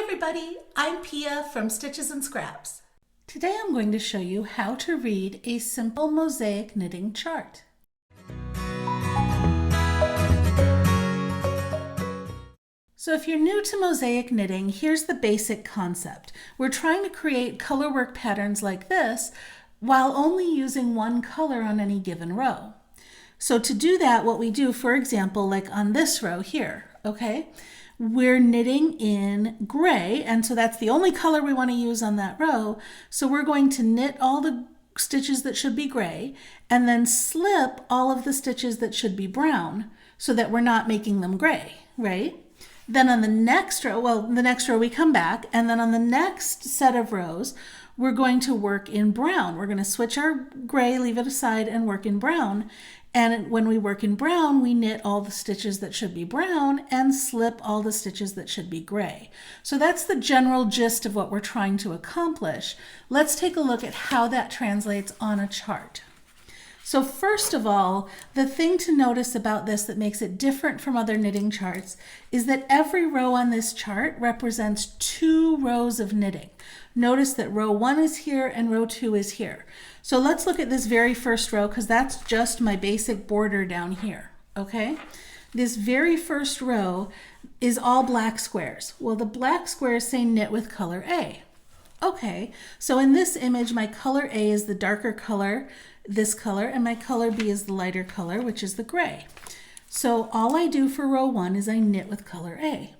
everybody, I'm Pia from Stitches and Scraps. Today I'm going to show you how to read a simple mosaic knitting chart. So if you're new to mosaic knitting, here's the basic concept. We're trying to create colorwork patterns like this while only using one color on any given row. So to do that, what we do, for example, like on this row here, okay? We're knitting in gray, and so that's the only color we want to use on that row. So we're going to knit all the stitches that should be gray and then slip all of the stitches that should be brown so that we're not making them gray, right? Then on the next row, the next row we come back, and then on the next set of rows, we're going to work in brown. We're going to switch our gray, leave it aside, and work in brown. And when we work in brown, we knit all the stitches that should be brown and slip all the stitches that should be gray. So that's the general gist of what we're trying to accomplish. Let's take a look at how that translates on a chart. So first of all, the thing to notice about this that makes it different from other knitting charts is that every row on this chart represents 2 rows of knitting. Notice that row 1 is here and row 2 is here. So let's look at this very first row because that's just my basic border down here, okay? This very first row is all black squares. Well, the black squares say knit with color A. Okay, so in this image, my color A is the darker color, this color, and my color B is the lighter color, which is the gray. So all I do for row 1 is I knit with color A,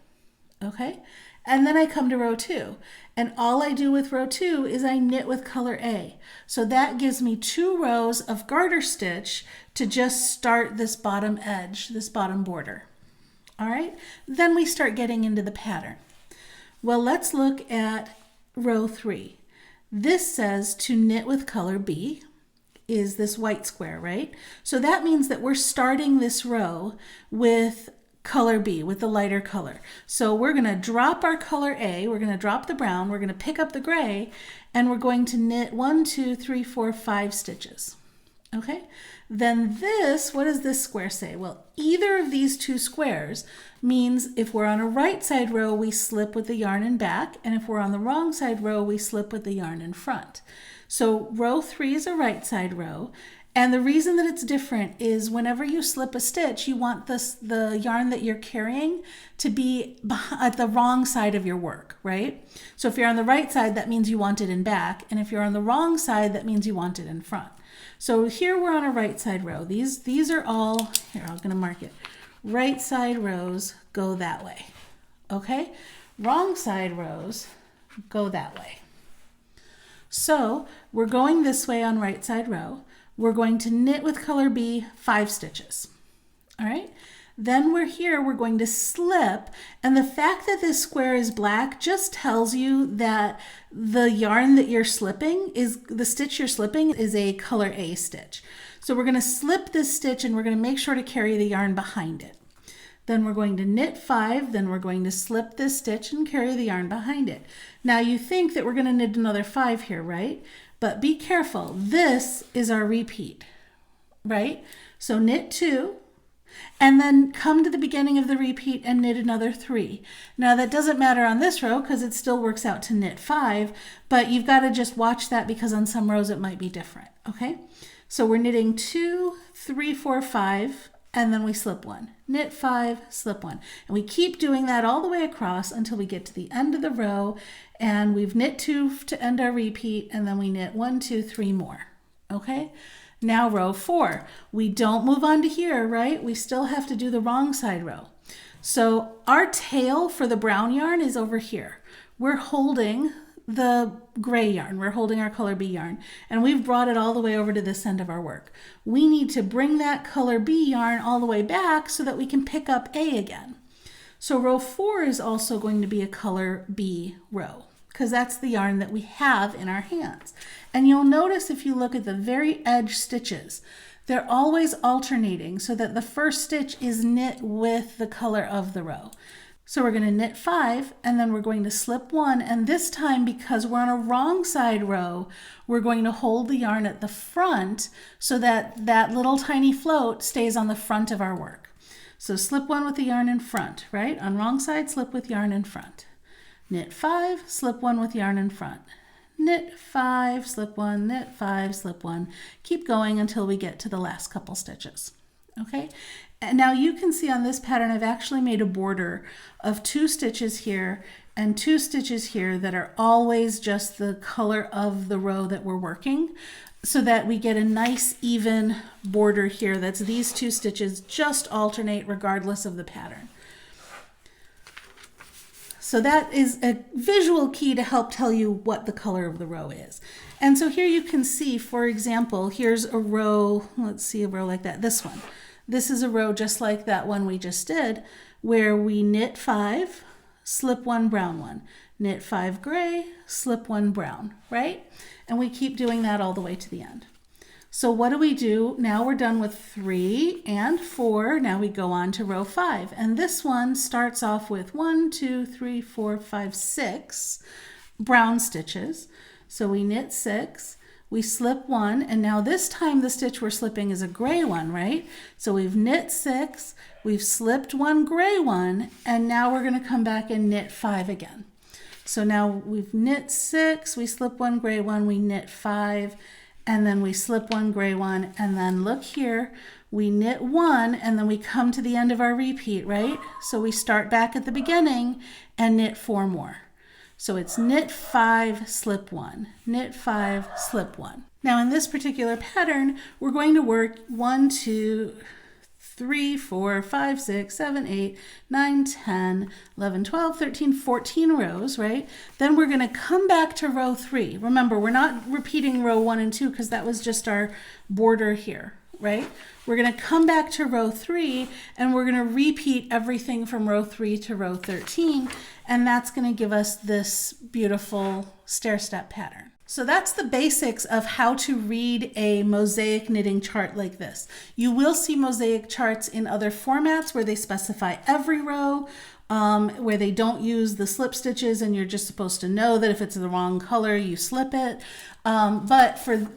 okay? And then I come to row 2, and all I do with row 2 is I knit with color A. So that gives me 2 rows of garter stitch to just start this bottom edge, this bottom border. All right, then we start getting into the pattern. Well, let's look at row 3. This says to knit with color B is this white square, right? So that means that we're starting this row with color B, with the lighter color. So we're going to drop our color A, we're going to drop the brown, we're going to pick up the gray, and we're going to knit 1, 2, 3, 4, 5 stitches. Okay? Then this, what does this square say? Well, either of these 2 squares means if we're on a right side row, we slip with the yarn in back, and if we're on the wrong side row, we slip with the yarn in front. So row 3 is a right side row, and the reason that it's different is whenever you slip a stitch, you want the yarn that you're carrying to be at the wrong side of your work, right? So if you're on the right side, that means you want it in back, and if you're on the wrong side, that means you want it in front. So here we're on a right side row. These are all, here, I'm going to mark it. Right side rows go that way, okay? Wrong side rows go that way. So we're going this way on right side row. We're going to knit with color B 5 stitches, all right? Then we're here, we're going to slip, and the fact that this square is black just tells you that the yarn that you're slipping is, the stitch you're slipping is a color A stitch. So we're gonna slip this stitch and we're gonna make sure to carry the yarn behind it. Then we're going to knit 5, then we're going to slip this stitch and carry the yarn behind it. Now you think that we're gonna knit another 5 here, right? But be careful, this is our repeat, right? So knit 2, and then come to the beginning of the repeat and knit another 3. Now that doesn't matter on this row because it still works out to knit 5, but you've got to just watch that because on some rows it might be different, okay? So we're knitting 2, 3, 4, 5, and then we slip 1. Knit 5, slip 1. And we keep doing that all the way across until we get to the end of the row, and we've knit 2 to end our repeat, and then we knit 1, 2, 3 more, okay? Now row 4, we don't move on to here, right? We still have to do the wrong side row. So our tail for the brown yarn is over here. We're holding the gray yarn, we're holding our color B yarn, and we've brought it all the way over to this end of our work. We need to bring that color B yarn all the way back so that we can pick up A again. So row 4 is also going to be a color B row, because that's the yarn that we have in our hands. And you'll notice if you look at the very edge stitches, they're always alternating so that the first stitch is knit with the color of the row. So we're going to knit 5, and then we're going to slip 1, and this time, because we're on a wrong side row, we're going to hold the yarn at the front so that that little tiny float stays on the front of our work. So slip 1 with the yarn in front, right? On wrong side, slip with yarn in front. knit 5, slip 1 with yarn in front. Knit 5, slip 1, knit 5, slip 1. Keep going until we get to the last couple stitches. Okay, and now you can see on this pattern I've actually made a border of 2 stitches here and 2 stitches here that are always just the color of the row that we're working, so that we get a nice even border here that's these 2 stitches just alternate regardless of the pattern. So that is a visual key to help tell you what the color of the row is. And so here you can see, for example, here's a row, let's see a row like that, this one. This is a row just like that one we just did, where we knit 5, slip 1, brown 1, knit 5 gray, slip 1 brown, right? And we keep doing that all the way to the end. So what do we do? Now we're done with 3 and 4. Now we go on to row 5. And this one starts off with 1, 2, 3, 4, 5, 6 brown stitches. So we knit 6, we slip 1, and now this time the stitch we're slipping is a gray one, right? So we've knit 6, we've slipped 1 gray one, and now we're going to come back and knit 5 again. So now we've knit 6, we slip 1 gray one, we knit 5, and then we slip 1 gray one, and then look here, we knit 1, and then we come to the end of our repeat, right? So we start back at the beginning and knit 4 more. So it's knit 5, slip 1, knit 5, slip 1. Now in this particular pattern, we're going to work 1, 2, 3, 4, 5, 6, 7, 8, 9, 10, 11, 12, 13, 14 rows, right? Then we're going to come back to row 3. Remember, we're not repeating row 1 and 2 because that was just our border here, right? We're going to come back to row 3 and we're going to repeat everything from row 3 to row 13, and that's going to give us this beautiful stair-step pattern. So that's the basics of how to read a mosaic knitting chart like this. You will see mosaic charts in other formats where they specify every row, where they don't use the slip stitches and you're just supposed to know that if it's the wrong color, you slip it. But for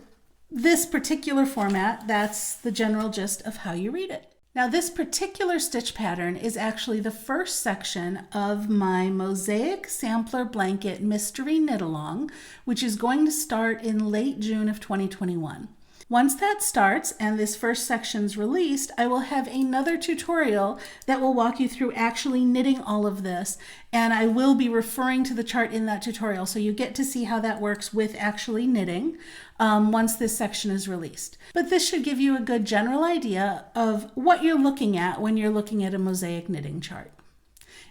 this particular format, that's the general gist of how you read it. Now this particular stitch pattern is actually the first section of my Mosaic Sampler Blanket Mystery Knit Along, which is going to start in late June of 2021. Once that starts and this first section's released, I will have another tutorial that will walk you through actually knitting all of this, and I will be referring to the chart in that tutorial, so you get to see how that works with actually knitting once this section is released. But this should give you a good general idea of what you're looking at when you're looking at a mosaic knitting chart.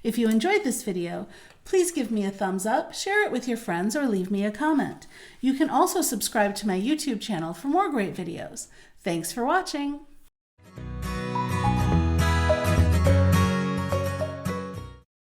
If you enjoyed this video, please give me a thumbs up, share it with your friends, or leave me a comment. You can also subscribe to my YouTube channel for more great videos. Thanks for watching.